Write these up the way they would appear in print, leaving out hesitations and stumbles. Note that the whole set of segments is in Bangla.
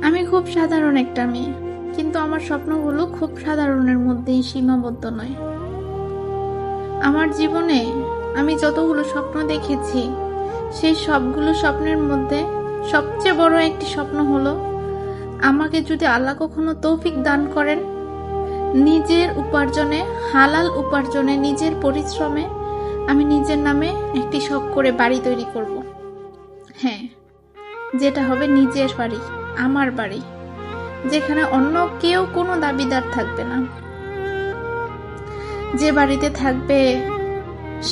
আমি খুব সাধারণ একটা মেয়ে, কিন্তু আমার স্বপ্নগুলো খুব সাধারণের মধ্যেই সীমাবদ্ধ নয়। আমার জীবনে আমি যতগুলো স্বপ্ন দেখেছি, সেই সবগুলো স্বপ্নের মধ্যে সবচেয়ে বড় একটি স্বপ্ন হলো, আমাকে যদি আল্লাহ কখনো তৌফিক দান করেন, নিজের উপার্জনে, হালাল উপার্জনে, নিজের পরিশ্রমে আমি নিজের নামে একটি শখ করে বাড়ি তৈরি করব। হ্যাঁ, যেটা হবে নিজের বাড়ি, আমার বাড়ি, যেখানে অন্য কেউ কোনো দাবিদার থাকবে না, যে বাড়িতে থাকবে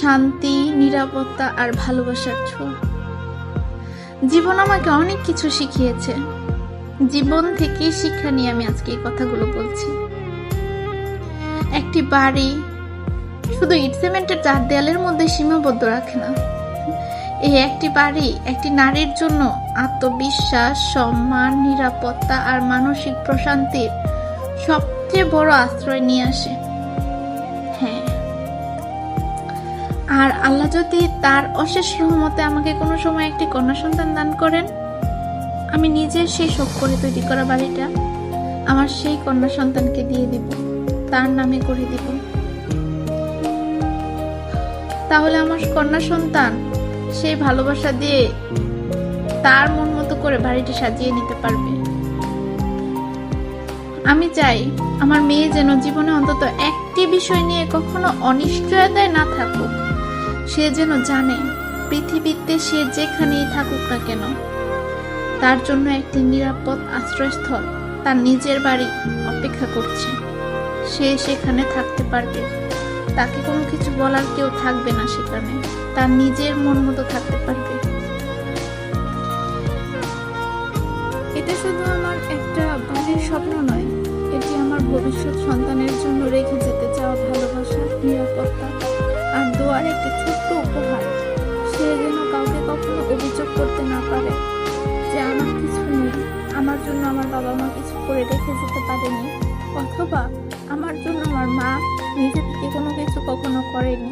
শান্তি, নিরাপত্তা আর ভালোবাসার ছোঁয়া। জীবন আমাকে অনেক কিছু শিখিয়েছে, জীবন থেকে শিক্ষা নিয়ে আমি আজকে এই কথাগুলো বলছি। একটি বাড়ি শুধু ইট সিমেন্টের চার দেয়ালের মধ্যে সীমাবদ্ধ রাখে না। এই একটি বাড়ি একটি নারীর জন্য আত্মবিশ্বাস, সম্মান, নিরাপত্তা আর মানসিক প্রশান্তির সবচেয়ে বড় আশ্রয় নিয়ে আসে। হ্যাঁ, আর আল্লাহ যদি তার অশেষ রহমতে আমাকে কোনো সময় একটি কন্যা সন্তান দান করেন, আমি নিজে সেই শখ করে তৈরি করা বাড়িটা আমার সেই কন্যা সন্তানকে দিয়ে দিব, তার নামে করে দিব। তাহলে আমার কন্যা সন্তান সেই ভালোবাসা দিয়ে তার মন মতো করে বাড়িটি সাজিয়ে নিতে পারবে। আমি চাই আমার মেয়ে যেন জীবনে অন্তত একটি বিষয় নিয়ে কখনো অনিশ্চয়তায় না থাকুক। সে যেন জানে পৃথিবীতে সে যেখানেই থাকুক না কেন, তার জন্য একটি নিরাপদ আশ্রয়স্থল, তার নিজের বাড়ি অপেক্ষা করছে। সে সেখানে থাকতে পারবে, তাকে কোনো কিছু বলার কেউ থাকবে না, সেখানে তার নিজের মন মতো থাকতে পারবে। এটা শুধু আমার একটা বাড়ির স্বপ্ন নয়, এটি আমার ভবিষ্যৎ সন্তানের জন্য রেখে যেতে চাওয়া ভালোবাসা, নিরাপত্তা আর দোয়ার একটি ছোট্ট উপহার। সে যেন কাউকে কখনো অভিযোগ করতে না পারে যে আমার কিছু নেই, আমার জন্য আমার বাবা মা কিছু করে রেখে যেতে পারেনি, অথবা আমার জন্য আমার মা নিজে থেকে কোনো কিছু কখনো করেনি।